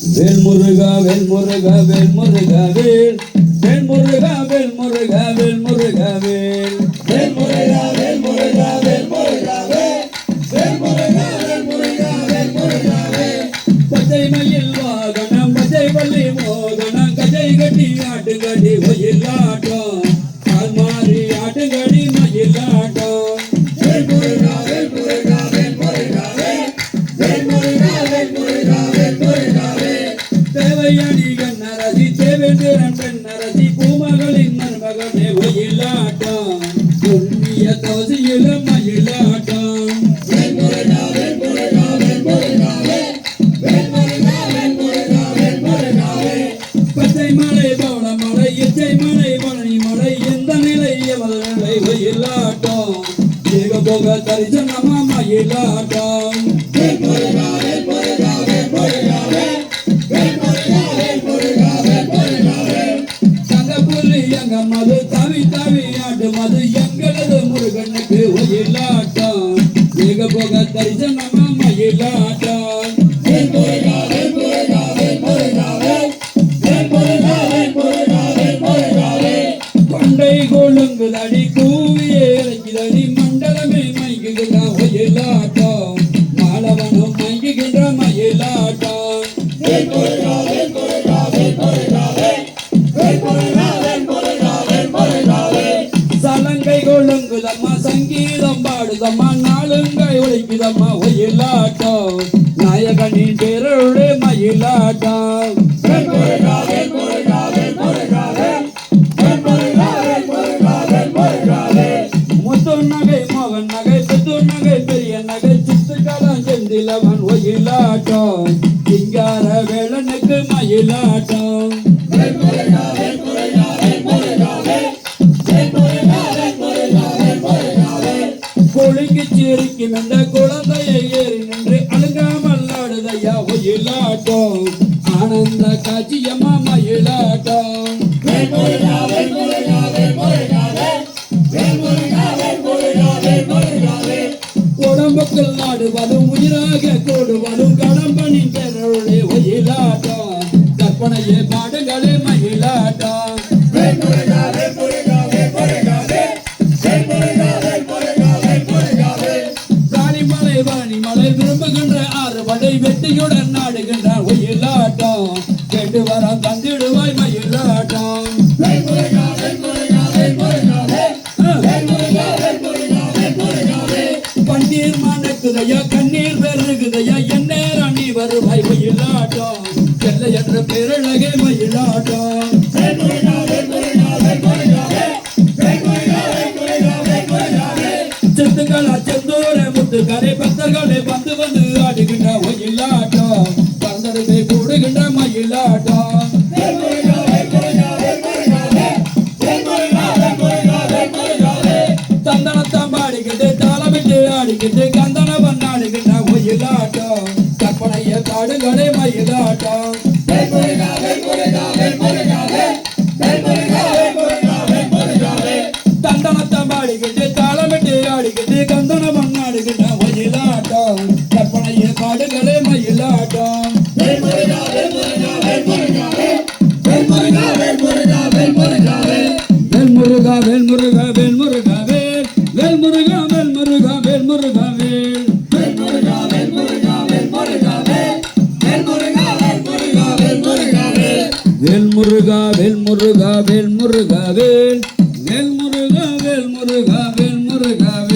வேல் முருகா வேல் முருகா வேல் முருகா வேல் வேல் முருகா வேல் முருகா வேல் முருகா வேல் வேல் முருகா வேல் முருகா வேல் முருகா வேல் வேல் முருகா வேல் முருகா வேல் முருகா வேல் பச்சை மயில் வாகனம் பச்சை வள்ளி மோகனம் கஜை கட்டி ஆட்டுங்கடி ஒயிலாட்டம் கால் மாறி ஆட்டுங்கடி மயிலாட்டம் வேல் முருகா வேல் முருகா வேல் முருகா வேல் வேல் முருகா வேல் முருகா வேல் முருகா வேல் தேவையடி கண்ணரசி தேவேந்திரன் பெண்ணரசி பூமகளின் மருமகனே ஒயிலாட்டம் புண்ணிய தவசியில மயிலாட்டம் வேல் முருகா வேல் முருகா வேல் முருகா வேல் வேல் முருகா வேல் முருகா வேல் முருகா வேல் பச்சை மலை பவள மலை இச்சை மலை பழனி மலை எந்த நிலை எவள் நிலை ஒயிலாட்டம் ஏக போக தரிசனமா மயிலாட்டம் வேல் முருகா வேல் முருகா வேல் முருகா வேல் வேல் முருகா வேல் முருகா வேல் முருகா வேல் தங்க புள்ளி எங்க மது தவி தவி ஆட்டு மது எங்களது முருகனுக்கு ஒயிலாட்டம் ஏக போக தரிசனமா மயிலாட்டம் வேல் முருகா வேல் முருகா வேல் முருகா வேல் வேல் முருகா வேல் முருகா வேல் முருகா வேல் கொண்டை கொழுங்குதடி கூவியே இறங்கிதடி மண்டலமே மைக்குகின்ற ஒயிலாட்டம் மாலவனும் மைக்குகின்ற மயிலாட்டம் வேல் முருகா வேல் முருகா வேல் முருகா வேல் வேல் முருகா வேல் முருகா வேல் முருகா வேல் சலங்கை கொழுங்குதம்மா சங்கீதம் பாடுதம்மா நாளுங்கை ஒழிக்குதம்மா ஒயிலாட்டம் நாயகனின் பேருளே மயிலாட்டம் வேல் முருகா வேல் முருகா வேல் முருகா வேல் வேல் முருகா வேல் முருகா வேல் முருகா வேல் முத்து நகை மோகன் நகை புத்து நகை பெரிய நகை சித்துக்காலம் செந்திலவன் ஒயிலாட்டம் சிங்கார வேலனுக்கு மயிலாட்டம் வேல் முருகா வேல் முருகா வேல் முருகா வேல் வேல் முருகா வேல் முருகா வேல் முருகா வேல் குளிக்கு சிரிக்கு மென்ற குழந்தையை ஏறி நின்று அழுகாமல் ஆடுதையா ஒயிலாட்டம் ஆனந்த காட்சியம்மா மயிலாட்டம் வேல் முருகா வேல் முருகா வேல் முருகா வேல் வேல் முருகா வேல் முருகா வேல் முருகா வேல் உடம்புக்குள் நாடுவதும் உயிராக கூடுவதும் கடம்பனின் பெருளே ஒயிலாட்டம் கற்பனையே பாடுகளே மயிலாட்டம் வேல் முருகா வேல் முருகா வேல் முருகா வேல் வேல் முருகா வேல் முருகா வேல் முருகா வேல் ராணிமலை வாணிமலை விரும்புகின்ற ஆறுபடை வெட்டியுடன் நாடுகின்ற ஒயிலாட்டம் கேட்டு வர தந்திடுவாய் மயிலாட்டம் வேல் முருகா வேல் முருகா வேல் முருகா வேல் வேல் முருகா வேல் முருகா வேல் முருகா வேல் பன்னீர் மணக்குதையா கண்ணீர் பெருகுதையா எந்நேரம் நீ வருவாய் ஒயிலாட்டம் எல்லை என்ற பேரழகே மயிலாட்டம் வேல் முருகா வேல் முருகா வேல் முருகா வேல் வேல் முருகா வேல் முருகா வேல் முருகா வேல் சித்துக்களா செந்தூர முத்துக்கரை பக்தர்களே வந்து வந்து ஆடுகின்ற ஒயிலாட்டம் பந்தருகை கூடுகின்ற மயிலாட்டம் வேல் முருகா வேல் முருகா வேல் முருகா வேல் வேல் முருகா வேல் முருகா வேல் முருகா வேல் தந்தனத்தாம் பாடிக்கிட்டு தாளமிட்டு ஆடிக்கிட்டு கந்தனவன் ஆடுகின்ற ஒயிலாட்டம் கற்பனைய காடுகளே மயிலாட்டம் வேல் முருகா வேல் முருகா வேல் முருகா வேல் வேல் முருகா வேல் முருகா வேல் முருகா வேல் தந்தனத்தாம் பாடிக்கிட்டு தாளமிட்டு ஆடிக்கிட்டு கந்தனவன் ஆடுகின்ற ஒயிலாட்டம் கற்பனைய காடுகளே மயிலாட்டம் வேல் முருகா வேல் முருகா வேல் முருகா வேல் வேல் முருகா வேல் முருகா வேல் முருகா வேல் வேல் முருகா வேல் முருகா வேல் முருகா வேல் வேல் முருகா வேல் முருகா வேல் முருகா வேல் வேல் முருகா வேல் முருகா வேல் முருகா வேல் வேல் முருகா வேல் முருகா வேல் முருகா வேல் வேல் முருகா வேல் முருகா வேல் முருகா வேல் வேல் முருகா வேல் முருகா வேல் முருகா வேல்